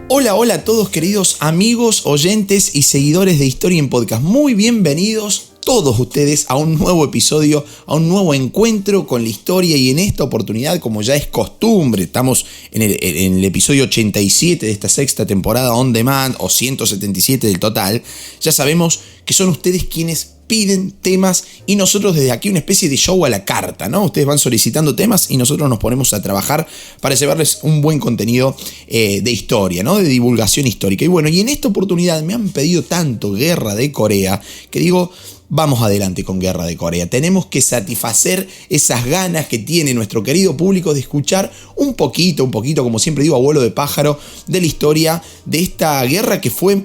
Hola, hola a todos queridos amigos, oyentes y seguidores de Historia en Podcast. Muy bienvenidos todos ustedes a un nuevo episodio, a un nuevo encuentro con la historia, y en esta oportunidad, como ya es costumbre, estamos en el episodio 87 de esta sexta temporada On Demand, o 177 del total. Ya sabemos que son ustedes quienes piden temas y nosotros desde aquí una especie de show a la carta, ¿no? Ustedes van solicitando temas y nosotros nos ponemos a trabajar para llevarles un buen contenido de historia, ¿no? De divulgación histórica. Y bueno, y en esta oportunidad me han pedido tanto Guerra de Corea que digo, vamos adelante con Guerra de Corea. Tenemos que satisfacer esas ganas que tiene nuestro querido público de escuchar un poquito, como siempre digo, a vuelo de pájaro, de la historia de esta guerra que fue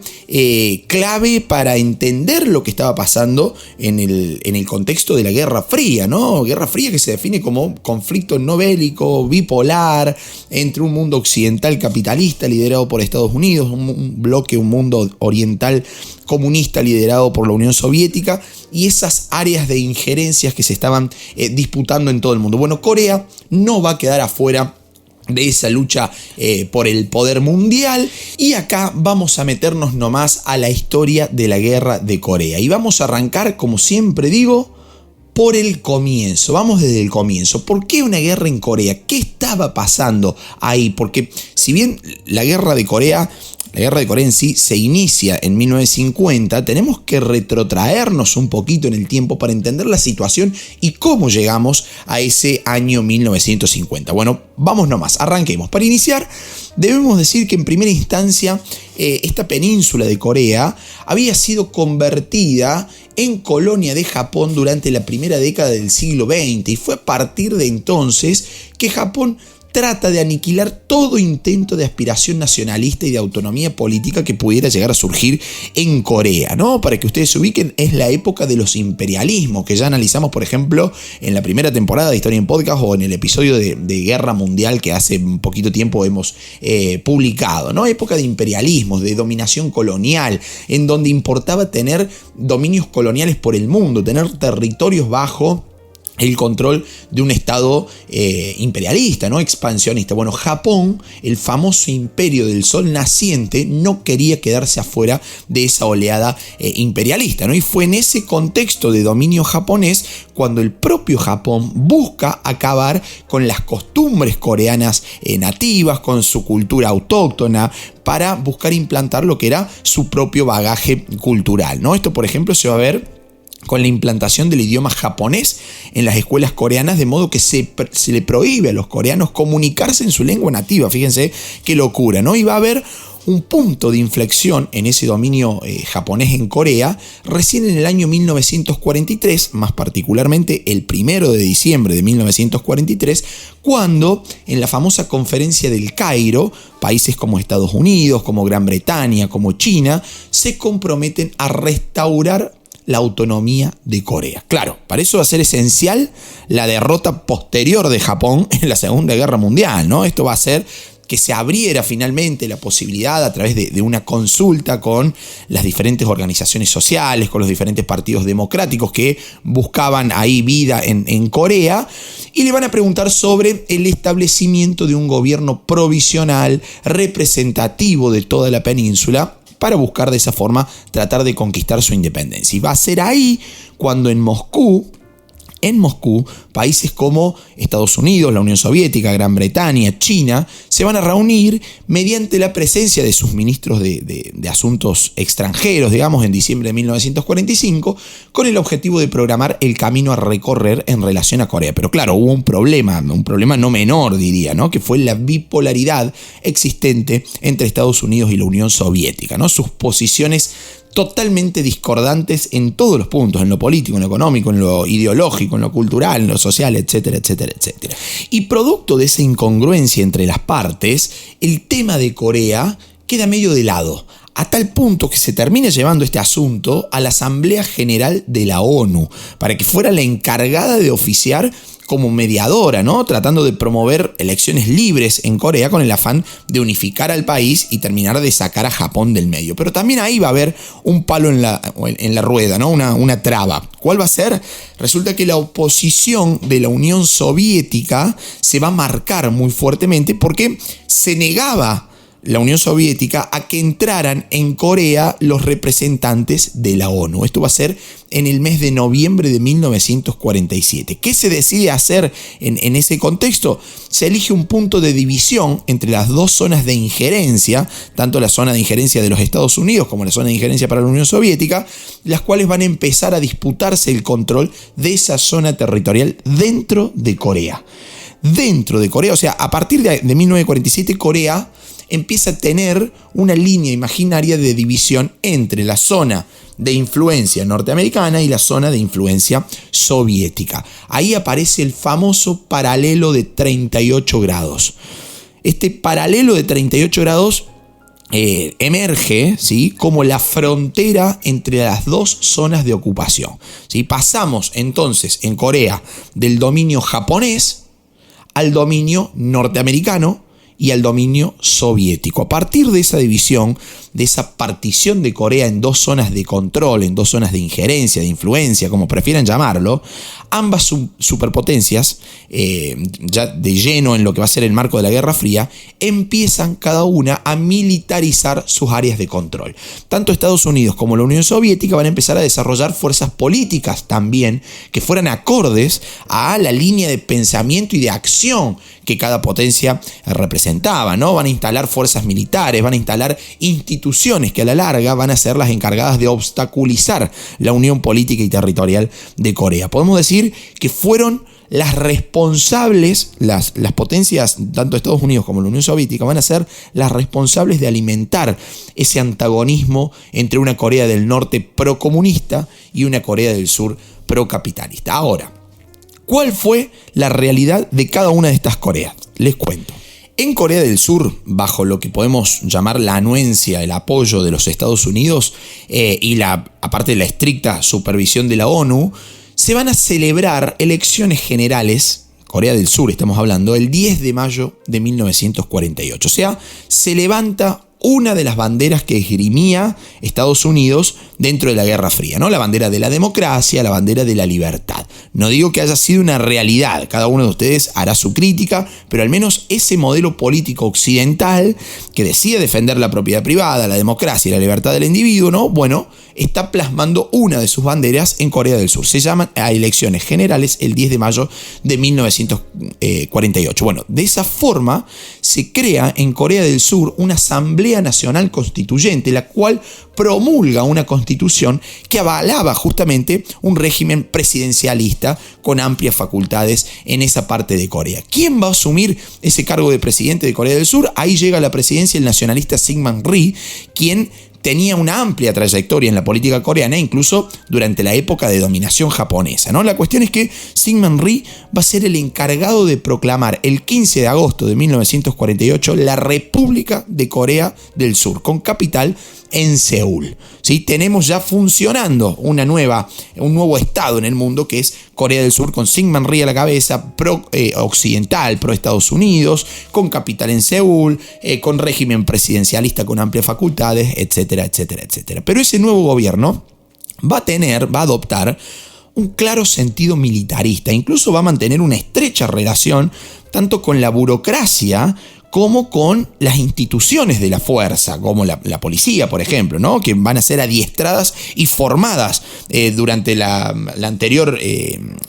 clave para entender lo que estaba pasando en el contexto de la Guerra Fría, ¿no? Guerra Fría que se define como conflicto no bélico, bipolar, entre un mundo occidental capitalista liderado por Estados Unidos, un mundo oriental comunista liderado por la Unión Soviética, y esas áreas de injerencias que se estaban disputando en todo el mundo. Bueno, Corea no va a quedar afuera de esa lucha por el poder mundial, y acá vamos a meternos nomás a la historia de la Guerra de Corea, y vamos a arrancar, como siempre digo, por el comienzo. Vamos desde el comienzo. ¿Por qué una guerra en Corea? ¿Qué estaba pasando ahí? Porque si bien la Guerra de Corea en sí se inicia en 1950, tenemos que retrotraernos un poquito en el tiempo para entender la situación y cómo llegamos a ese año 1950. Bueno, vamos nomás, arranquemos. Para iniciar, debemos decir que en primera instancia esta península de Corea había sido convertida en colonia de Japón durante la primera década del siglo XX, y fue a partir de entonces que Japón trata de aniquilar todo intento de aspiración nacionalista y de autonomía política que pudiera llegar a surgir en Corea, ¿no? Para que ustedes se ubiquen, es la época de los imperialismos, que ya analizamos, por ejemplo, en la primera temporada de Historia en Podcast o en el episodio de Guerra Mundial que hace un poquito tiempo hemos publicado, ¿no? Época de imperialismos, de dominación colonial, en donde importaba tener dominios coloniales por el mundo, tener territorios bajo el control de un estado imperialista, ¿no? Expansionista. Bueno, Japón, el famoso imperio del sol naciente, no quería quedarse afuera de esa oleada imperialista, ¿no? Y fue en ese contexto de dominio japonés cuando el propio Japón busca acabar con las costumbres coreanas nativas, con su cultura autóctona, para buscar implantar lo que era su propio bagaje cultural, ¿no? Esto, por ejemplo, se va a ver con la implantación del idioma japonés en las escuelas coreanas, de modo que se le prohíbe a los coreanos comunicarse en su lengua nativa. Fíjense qué locura, ¿no? Y va a haber un punto de inflexión en ese dominio japonés en Corea recién en el año 1943, más particularmente el 1 de diciembre de 1943, cuando en la famosa conferencia del Cairo, países como Estados Unidos, como Gran Bretaña, como China, se comprometen a restaurar la autonomía de Corea. Claro, para eso va a ser esencial la derrota posterior de Japón en la Segunda Guerra Mundial, ¿no? Esto va a hacer que se abriera finalmente la posibilidad a través de una consulta con las diferentes organizaciones sociales, con los diferentes partidos democráticos que buscaban ahí vida en Corea, y le van a preguntar sobre el establecimiento de un gobierno provisional representativo de toda la península, para buscar de esa forma tratar de conquistar su independencia. Y va a ser ahí cuando en Moscú, países como Estados Unidos, la Unión Soviética, Gran Bretaña, China, se van a reunir mediante la presencia de sus ministros de Asuntos Extranjeros, digamos, en diciembre de 1945, con el objetivo de programar el camino a recorrer en relación a Corea. Pero claro, hubo un problema no menor, diría, ¿no? Que fue la bipolaridad existente entre Estados Unidos y la Unión Soviética, ¿no? Sus posiciones totalmente discordantes en todos los puntos, en lo político, en lo económico, en lo ideológico, en lo cultural, en lo social, etcétera, etcétera, etcétera. Y producto de esa incongruencia entre las partes, el tema de Corea queda medio de lado, a tal punto que se termina llevando este asunto a la Asamblea General de la ONU, para que fuera la encargada de oficiar como mediadora, ¿no? Tratando de promover elecciones libres en Corea con el afán de unificar al país y terminar de sacar a Japón del medio. Pero también ahí va a haber un palo en la rueda, ¿no? Una traba. ¿Cuál va a ser? Resulta que la oposición de la Unión Soviética se va a marcar muy fuertemente porque se negaba la Unión Soviética a que entraran en Corea los representantes de la ONU. Esto va a ser en el mes de noviembre de 1947. ¿Qué se decide hacer en ese contexto? Se elige un punto de división entre las dos zonas de injerencia, tanto la zona de injerencia de los Estados Unidos como la zona de injerencia para la Unión Soviética, las cuales van a empezar a disputarse el control de esa zona territorial dentro de Corea. Dentro de Corea, o sea, a partir de 1947, Corea empieza a tener una línea imaginaria de división entre la zona de influencia norteamericana y la zona de influencia soviética. Ahí aparece el famoso paralelo de 38 grados. Este paralelo de 38 grados emerge, ¿sí?, como la frontera entre las dos zonas de ocupación, ¿sí? Pasamos entonces en Corea del dominio japonés al dominio norteamericano y al dominio soviético. A partir de esa división, de esa partición de Corea en dos zonas de control, en dos zonas de injerencia, de influencia, como prefieran llamarlo, ambas superpotencias, ya de lleno en lo que va a ser el marco de la Guerra Fría, empiezan cada una a militarizar sus áreas de control. Tanto Estados Unidos como la Unión Soviética van a empezar a desarrollar fuerzas políticas también que fueran acordes a la línea de pensamiento y de acción que cada potencia representaba, ¿no? Van a instalar fuerzas militares, van a instalar instituciones que a la larga van a ser las encargadas de obstaculizar la unión política y territorial de Corea. Podemos decir que fueron las responsables, las potencias, tanto Estados Unidos como la Unión Soviética, van a ser las responsables de alimentar ese antagonismo entre una Corea del Norte procomunista y una Corea del Sur procapitalista. Ahora, ¿cuál fue la realidad de cada una de estas Coreas? Les cuento. En Corea del Sur, bajo lo que podemos llamar la anuencia, el apoyo de los Estados Unidos aparte de la estricta supervisión de la ONU, se van a celebrar elecciones generales, Corea del Sur estamos hablando, el 10 de mayo de 1948. O sea, se levanta una de las banderas que esgrimía Estados Unidos dentro de la Guerra Fría, ¿no? La bandera de la democracia, la bandera de la libertad. No digo que haya sido una realidad, cada uno de ustedes hará su crítica, pero al menos ese modelo político occidental que decide defender la propiedad privada, la democracia y la libertad del individuo, ¿no? Bueno, está plasmando una de sus banderas en Corea del Sur. Se llaman a elecciones generales el 10 de mayo de 1948. Bueno, de esa forma se crea en Corea del Sur una Asamblea Nacional Constituyente, la cual promulga una constitución que avalaba justamente un régimen presidencialista con amplias facultades en esa parte de Corea. ¿Quién va a asumir ese cargo de presidente de Corea del Sur? Ahí llega a la presidencia el nacionalista Syngman Rhee, quien tenía una amplia trayectoria en la política coreana, incluso durante la época de dominación japonesa, ¿no? La cuestión es que Syngman Rhee va a ser el encargado de proclamar el 15 de agosto de 1948 la República de Corea del Sur, con capital en Seúl. ¿Sí? Tenemos ya funcionando un nuevo estado en el mundo, que es Corea del Sur, con Syngman Rhee a la cabeza, pro-occidental, pro-Estados Unidos, con capital en Seúl, con régimen presidencialista con amplias facultades, etcétera, etcétera, etcétera. Pero ese nuevo gobierno va a adoptar un claro sentido militarista, incluso va a mantener una estrecha relación tanto con la burocracia como con las instituciones de la fuerza, como la policía, por ejemplo, ¿no? Que van a ser adiestradas y formadas durante la anterior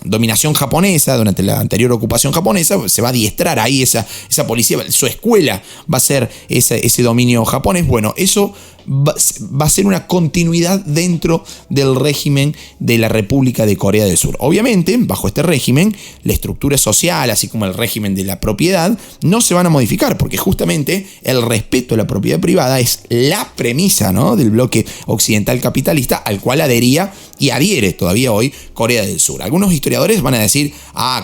dominación japonesa, durante la anterior ocupación japonesa. Se va a adiestrar ahí esa policía, su escuela va a ser ese dominio japonés. Bueno, eso va a ser una continuidad dentro del régimen de la República de Corea del Sur. Obviamente, bajo este régimen, la estructura social, así como el régimen de la propiedad, no se van a modificar, porque justamente el respeto a la propiedad privada es la premisa, ¿no?, del bloque occidental capitalista al cual adhería y adhiere todavía hoy Corea del Sur. Algunos historiadores van a decir,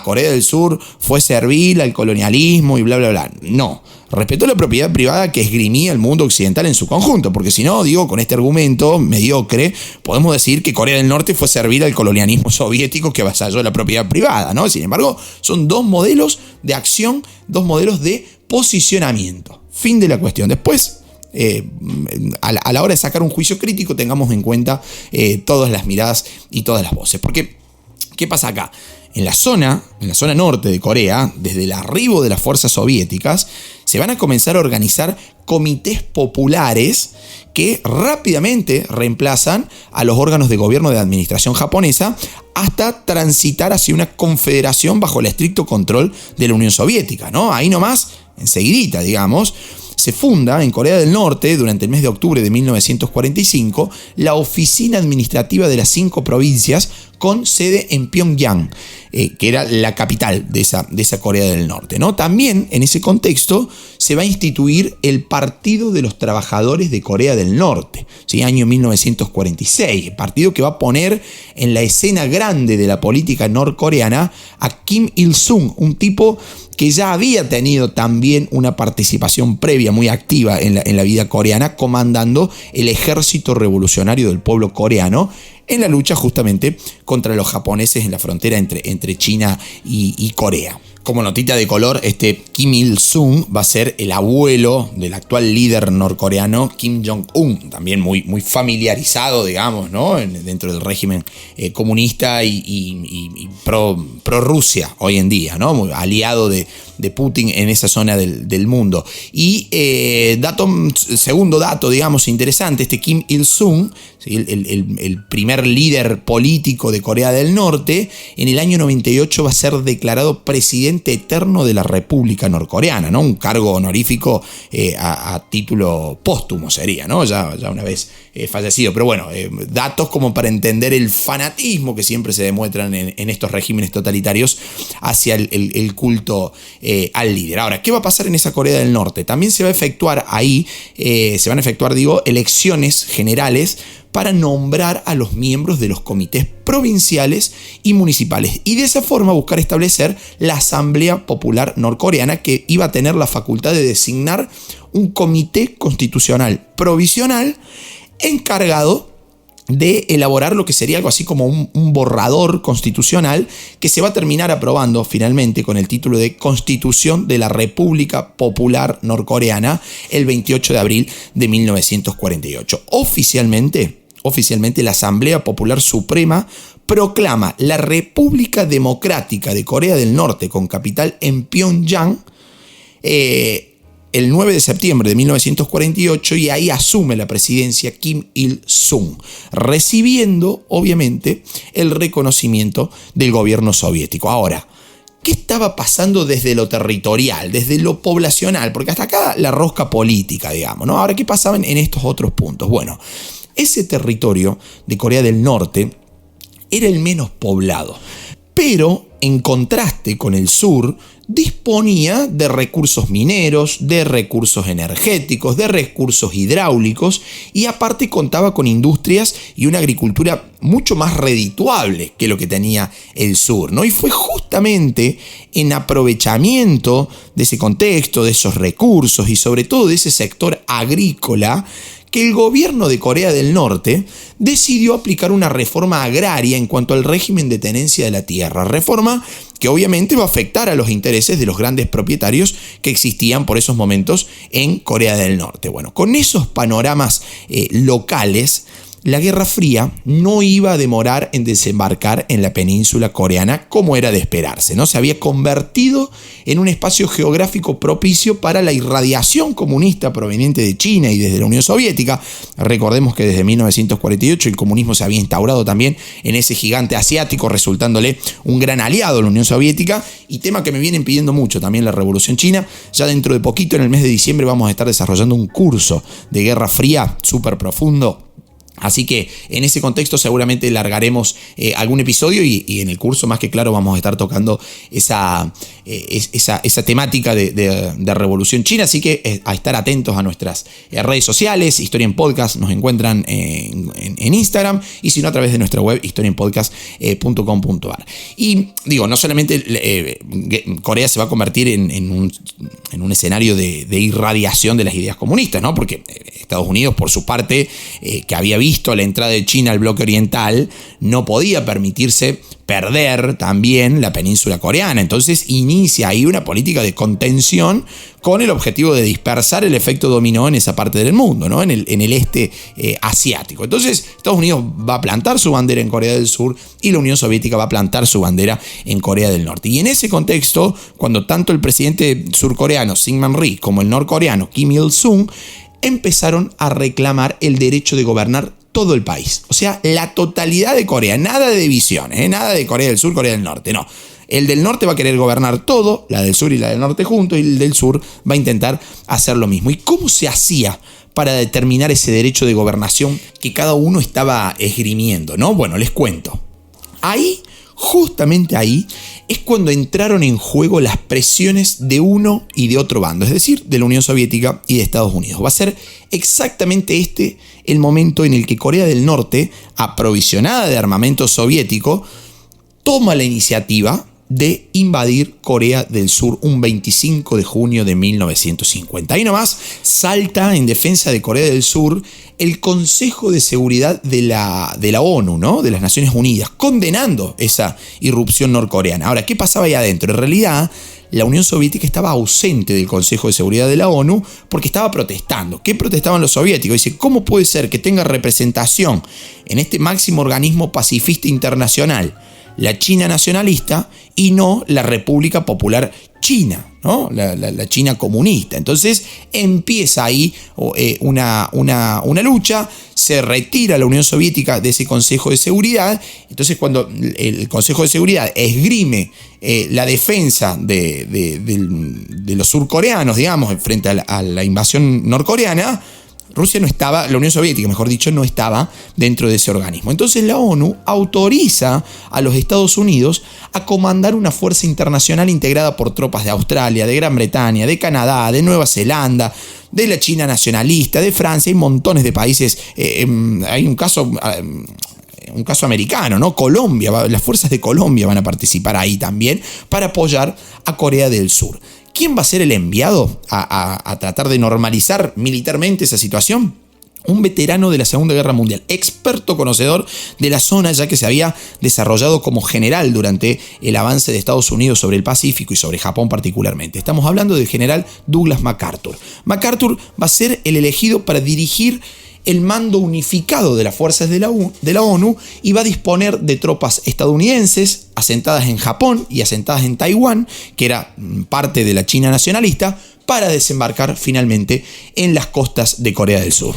Corea del Sur fue servil al colonialismo y bla, bla, bla. No. Respetó la propiedad privada que esgrimía el mundo occidental en su conjunto, porque si no, con este argumento mediocre, podemos decir que Corea del Norte fue servir al colonialismo soviético que avasalló la propiedad privada, ¿no? Sin embargo, son dos modelos de acción, dos modelos de posicionamiento. Fin de la cuestión. Después, a la hora de sacar un juicio crítico, tengamos en cuenta todas las miradas y todas las voces. Porque, ¿qué pasa acá? En la zona norte de Corea, desde el arribo de las fuerzas soviéticas, se van a comenzar a organizar comités populares que rápidamente reemplazan a los órganos de gobierno de la administración japonesa hasta transitar hacia una confederación bajo el estricto control de la Unión Soviética, ¿no? Ahí nomás, enseguidita, digamos, se funda en Corea del Norte, durante el mes de octubre de 1945, la Oficina Administrativa de las 5 provincias con sede en Pyongyang, que era la capital de esa Corea del Norte, ¿no? También en ese contexto se va a instituir el Partido de los Trabajadores de Corea del Norte, ¿sí? Año 1946, partido que va a poner en la escena grande de la política norcoreana a Kim Il-sung, un tipo que ya había tenido también una participación previa muy activa en la vida coreana, comandando el ejército revolucionario del pueblo coreano en la lucha justamente contra los japoneses en la frontera entre China y Corea. Como notita de color, Kim Il-sung va a ser el abuelo del actual líder norcoreano Kim Jong-un, también muy familiarizado, digamos, ¿no? Dentro del régimen comunista y pro Rusia hoy en día, ¿no? Muy aliado de Putin en esa zona del mundo. Y segundo dato, digamos, interesante, Kim Il-sung, ¿sí? el primer líder político de Corea del Norte, en el año 98 va a ser declarado presidente eterno de la República Norcoreana, ¿no? Un cargo honorífico a título póstumo sería, ¿no? Ya una vez fallecido. Pero bueno, datos como para entender el fanatismo que siempre se demuestran en estos regímenes totalitarios hacia el culto al líder. Ahora, ¿qué va a pasar en esa Corea del Norte? También se va a efectuar ahí, elecciones generales para nombrar a los miembros de los comités provinciales y municipales, y de esa forma buscar establecer la Asamblea Popular Norcoreana, que iba a tener la facultad de designar un comité constitucional provisional encargado de elaborar lo que sería algo así como un borrador constitucional que se va a terminar aprobando finalmente con el título de Constitución de la República Popular Norcoreana el 28 de abril de 1948. Oficialmente la Asamblea Popular Suprema proclama la República Democrática de Corea del Norte con capital en Pyongyang el 9 de septiembre de 1948, y ahí asume la presidencia Kim Il-sung, recibiendo obviamente el reconocimiento del gobierno soviético. Ahora, ¿qué estaba pasando desde lo territorial, desde lo poblacional? Porque hasta acá la rosca política, digamos, ¿no? Ahora, ¿qué pasaba en estos otros puntos? Bueno, ese territorio de Corea del Norte era el menos poblado, pero en contraste con el sur, disponía de recursos mineros, de recursos energéticos, de recursos hidráulicos, y aparte contaba con industrias y una agricultura mucho más redituable que lo que tenía el sur, ¿no? Y fue justamente en aprovechamiento de ese contexto, de esos recursos y sobre todo de ese sector agrícola, que el gobierno de Corea del Norte decidió aplicar una reforma agraria en cuanto al régimen de tenencia de la tierra, reforma que obviamente va a afectar a los intereses de los grandes propietarios que existían por esos momentos en Corea del Norte. Bueno, con esos panoramas locales, la Guerra Fría no iba a demorar en desembarcar en la península coreana como era de esperarse, ¿no? Se había convertido en un espacio geográfico propicio para la irradiación comunista proveniente de China y desde la Unión Soviética. Recordemos que desde 1948 el comunismo se había instaurado también en ese gigante asiático, resultándole un gran aliado a la Unión Soviética, y tema que me vienen pidiendo mucho también la Revolución China. Ya dentro de poquito, en el mes de diciembre, vamos a estar desarrollando un curso de Guerra Fría súper profundo. Así que en ese contexto seguramente largaremos algún episodio y en el curso más que claro vamos a estar tocando esa temática de Revolución China. Así que a estar atentos a nuestras redes sociales. Historia en Podcast nos encuentran en Instagram, y si no a través de nuestra web historiaenpodcast.com.ar. Y digo, no solamente Corea se va a convertir en un escenario de irradiación de las ideas comunistas, ¿no? Porque Estados Unidos, por su parte, que había visto visto la entrada de China al bloque oriental, no podía permitirse perder también la península coreana. Entonces inicia ahí una política de contención con el objetivo de dispersar el efecto dominó en esa parte del mundo, ¿no? en el este asiático. Entonces Estados Unidos va a plantar su bandera en Corea del Sur y la Unión Soviética va a plantar su bandera en Corea del Norte. Y en ese contexto, cuando tanto el presidente surcoreano Syngman Rhee como el norcoreano Kim Il-sung empezaron a reclamar el derecho de gobernar todo el país. O sea, la totalidad de Corea, nada de divisiones, nada de Corea del Sur, Corea del Norte, no. El del norte va a querer gobernar todo, la del sur y la del norte juntos, y el del sur va a intentar hacer lo mismo. ¿Y cómo se hacía para determinar ese derecho de gobernación que cada uno estaba esgrimiendo, ¿no? Bueno, les cuento. Ahí, justamente ahí, es cuando entraron en juego las presiones de uno y de otro bando, es decir, de la Unión Soviética y de Estados Unidos. Va a ser exactamente este el momento en el que Corea del Norte, aprovisionada de armamento soviético, toma la iniciativa de invadir Corea del Sur un 25 de junio de 1950. Ahí nomás salta en defensa de Corea del Sur el Consejo de Seguridad de la ONU, ¿no? De las Naciones Unidas, condenando esa irrupción norcoreana. Ahora, ¿qué pasaba ahí adentro? En realidad, la Unión Soviética estaba ausente del Consejo de Seguridad de la ONU porque estaba protestando. ¿Qué protestaban los soviéticos? Dice, ¿cómo puede ser que tenga representación en este máximo organismo pacifista internacional la China nacionalista y no la República Popular China, ¿no? La China comunista? Entonces empieza ahí una lucha, se retira la Unión Soviética de ese Consejo de Seguridad. Entonces cuando el Consejo de Seguridad esgrime la defensa de los surcoreanos, digamos, frente a la invasión norcoreana, Rusia no estaba, la Unión Soviética, mejor dicho, no estaba dentro de ese organismo. Entonces la ONU autoriza a los Estados Unidos a comandar una fuerza internacional integrada por tropas de Australia, de Gran Bretaña, de Canadá, de Nueva Zelanda, de la China nacionalista, de Francia y montones de países. Hay un caso americano, ¿no? Colombia, las fuerzas de Colombia van a participar ahí también para apoyar a Corea del Sur. ¿Quién va a ser el enviado a tratar de normalizar militarmente esa situación? Un veterano de la Segunda Guerra Mundial, experto conocedor de la zona, ya que se había desarrollado como general durante el avance de Estados Unidos sobre el Pacífico y sobre Japón particularmente. Estamos hablando del general Douglas MacArthur. MacArthur va a ser el elegido para dirigir el mando unificado de las fuerzas de la ONU y va a disponer de tropas estadounidenses asentadas en Japón y asentadas en Taiwán, que era parte de la China nacionalista, para desembarcar finalmente en las costas de Corea del Sur.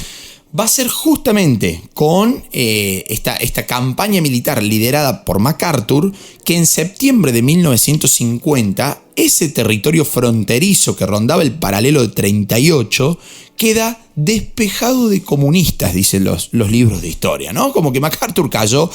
Va a ser justamente con esta campaña militar liderada por MacArthur que en septiembre de 1950 ese territorio fronterizo que rondaba el paralelo de 38 queda despejado de comunistas, dicen los libros de historia, ¿no? Como que MacArthur cayó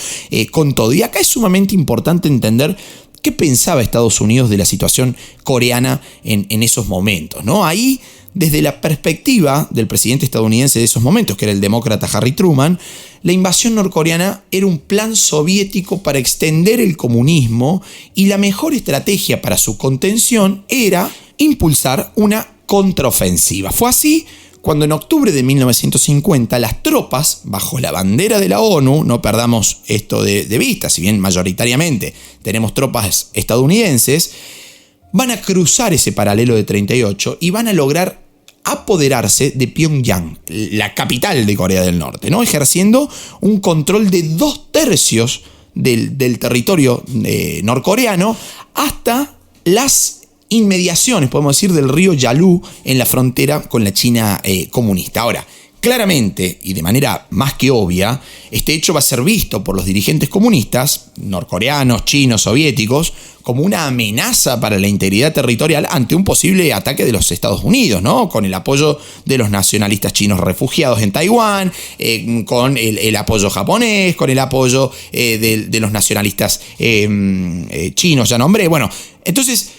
con todo. Y acá es sumamente importante entender qué pensaba Estados Unidos de la situación coreana en esos momentos, ¿no? Ahí, desde la perspectiva del presidente estadounidense de esos momentos, que era el demócrata Harry Truman, la invasión norcoreana era un plan soviético para extender el comunismo y la mejor estrategia para su contención era impulsar una contraofensiva. Fue así cuando en octubre de 1950 las tropas, bajo la bandera de la ONU, no perdamos esto de vista, si bien mayoritariamente tenemos tropas estadounidenses, van a cruzar ese paralelo de 38 y van a lograr apoderarse de Pyongyang, la capital de Corea del Norte, ¿no? Ejerciendo un control de 2/3 del territorio norcoreano hasta las inmediaciones, podemos decir, del río Yalu en la frontera con la China comunista. Ahora, claramente y de manera más que obvia, este hecho va a ser visto por los dirigentes comunistas, norcoreanos, chinos, soviéticos, como una amenaza para la integridad territorial ante un posible ataque de los Estados Unidos, ¿no? Con el apoyo de los nacionalistas chinos refugiados en Taiwán, con el apoyo japonés, con el apoyo de los nacionalistas chinos, ya nombré. Bueno, entonces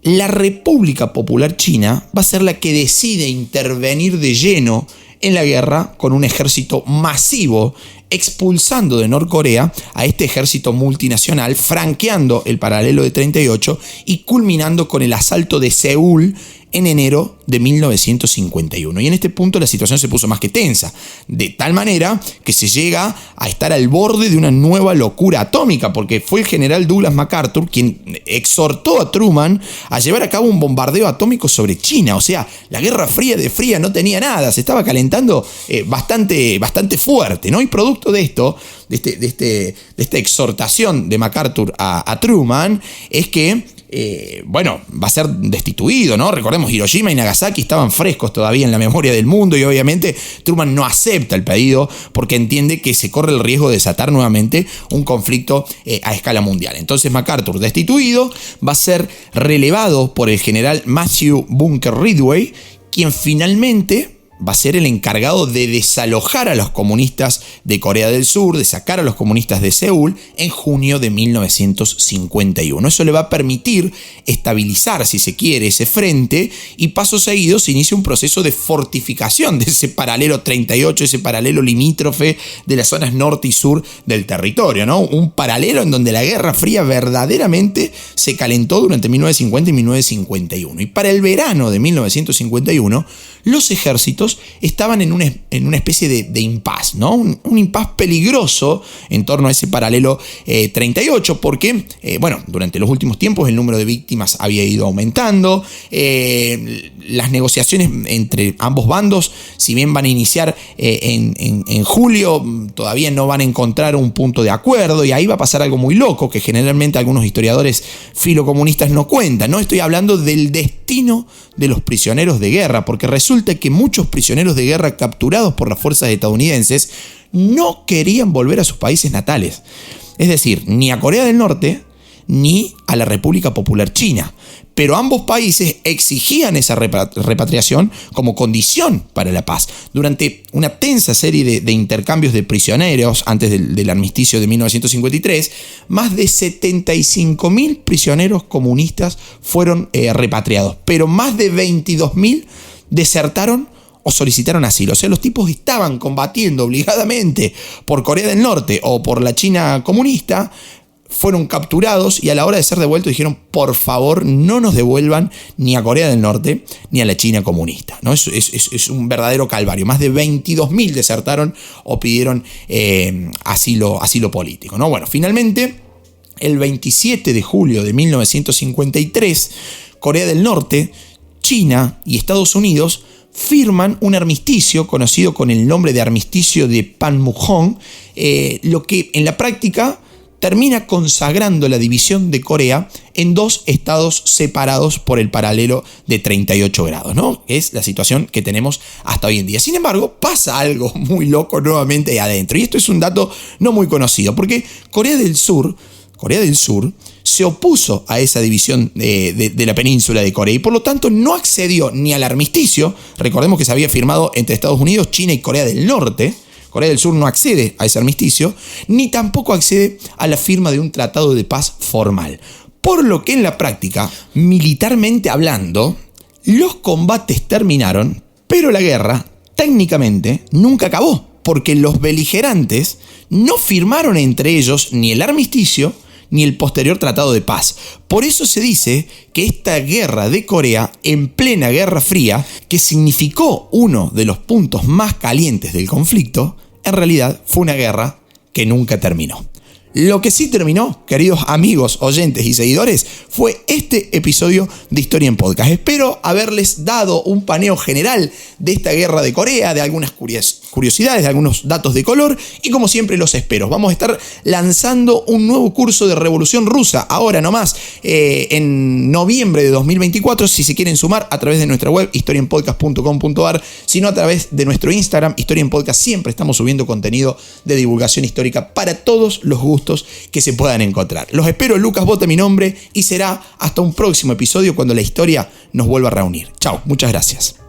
la República Popular China va a ser la que decide intervenir de lleno en la guerra con un ejército masivo, expulsando de Norcorea a este ejército multinacional, franqueando el paralelo de 38 y culminando con el asalto de Seúl en enero de 1951. Y en este punto la situación se puso más que tensa, de tal manera que se llega a estar al borde de una nueva locura atómica, porque fue el general Douglas MacArthur quien exhortó a Truman a llevar a cabo un bombardeo atómico sobre China. O sea, la Guerra Fría de fría no tenía nada, se estaba calentando bastante fuerte, ¿no? Y producto de esto, de esta exhortación de MacArthur a Truman, es que va a ser destituido, ¿no? Recordemos, Hiroshima y Nagasaki estaban frescos todavía en la memoria del mundo y obviamente Truman no acepta el pedido porque entiende que se corre el riesgo de desatar nuevamente un conflicto a escala mundial. Entonces MacArthur, destituido, va a ser relevado por el general Matthew Bunker Ridgway, quien finalmente va a ser el encargado de desalojar a los comunistas de Corea del Sur, de sacar a los comunistas de Seúl en junio de 1951. Eso le va a permitir estabilizar, si se quiere, ese frente y paso seguido se inicia un proceso de fortificación de ese paralelo 38, ese paralelo limítrofe de las zonas norte y sur del territorio, ¿no? Un paralelo en donde la Guerra Fría verdaderamente se calentó durante 1950 y 1951. Y para el verano de 1951, los ejércitos estaban en una especie de impas, ¿no? Un impas peligroso en torno a ese paralelo 38, porque, durante los últimos tiempos el número de víctimas había ido aumentando, las negociaciones entre ambos bandos, si bien van a iniciar en julio, todavía no van a encontrar un punto de acuerdo, y ahí va a pasar algo muy loco, que generalmente algunos historiadores filocomunistas no cuentan, ¿no? Estoy hablando del destino de los prisioneros de guerra, porque resulta que muchos prisioneros de guerra capturados por las fuerzas estadounidenses no querían volver a sus países natales. Es decir, ni a Corea del Norte ni a la República Popular China. Pero ambos países exigían esa repatriación como condición para la paz. Durante una tensa serie de intercambios de prisioneros antes del armisticio de 1953, más de 75.000 prisioneros comunistas fueron repatriados, pero más de 22.000 desertaron o solicitaron asilo. O sea, los tipos estaban combatiendo obligadamente por Corea del Norte o por la China comunista, fueron capturados y a la hora de ser devueltos dijeron: por favor, no nos devuelvan ni a Corea del Norte ni a la China comunista, ¿no? Es un verdadero calvario. Más de 22.000 desertaron o pidieron asilo político, ¿no? Bueno, finalmente, el 27 de julio de 1953, Corea del Norte, China y Estados Unidos firman un armisticio conocido con el nombre de Armisticio de Panmunjom, lo que en la práctica termina consagrando la división de Corea en dos estados separados por el paralelo de 38 grados, ¿no? Es la situación que tenemos hasta hoy en día. Sin embargo, pasa algo muy loco nuevamente ahí adentro, y esto es un dato no muy conocido, porque Corea del Sur se opuso a esa división de la península de Corea y por lo tanto no accedió ni al armisticio. Recordemos que se había firmado entre Estados Unidos, China y Corea del Norte. Corea del Sur no accede a ese armisticio, ni tampoco accede a la firma de un tratado de paz formal. Por lo que en la práctica, militarmente hablando, los combates terminaron, pero la guerra, técnicamente, nunca acabó, porque los beligerantes no firmaron entre ellos ni el armisticio ni el posterior tratado de paz. Por eso se dice que esta guerra de Corea, en plena Guerra Fría, que significó uno de los puntos más calientes del conflicto, en realidad fue una guerra que nunca terminó. Lo que sí terminó, queridos amigos, oyentes y seguidores, fue este episodio de Historia en Podcast. Espero haberles dado un paneo general de esta guerra de Corea, de algunas curiosidades, de algunos datos de color, y como siempre los espero. Vamos a estar lanzando un nuevo curso de Revolución Rusa, ahora nomás, en noviembre de 2024, si se quieren sumar a través de nuestra web, historiaenpodcast.com.ar, sino a través de nuestro Instagram, Historia en Podcast. Siempre estamos subiendo contenido de divulgación histórica para todos los gustos que se puedan encontrar. Los espero, Lucas Bota mi nombre, y será hasta un próximo episodio cuando la historia nos vuelva a reunir. Chao, muchas gracias.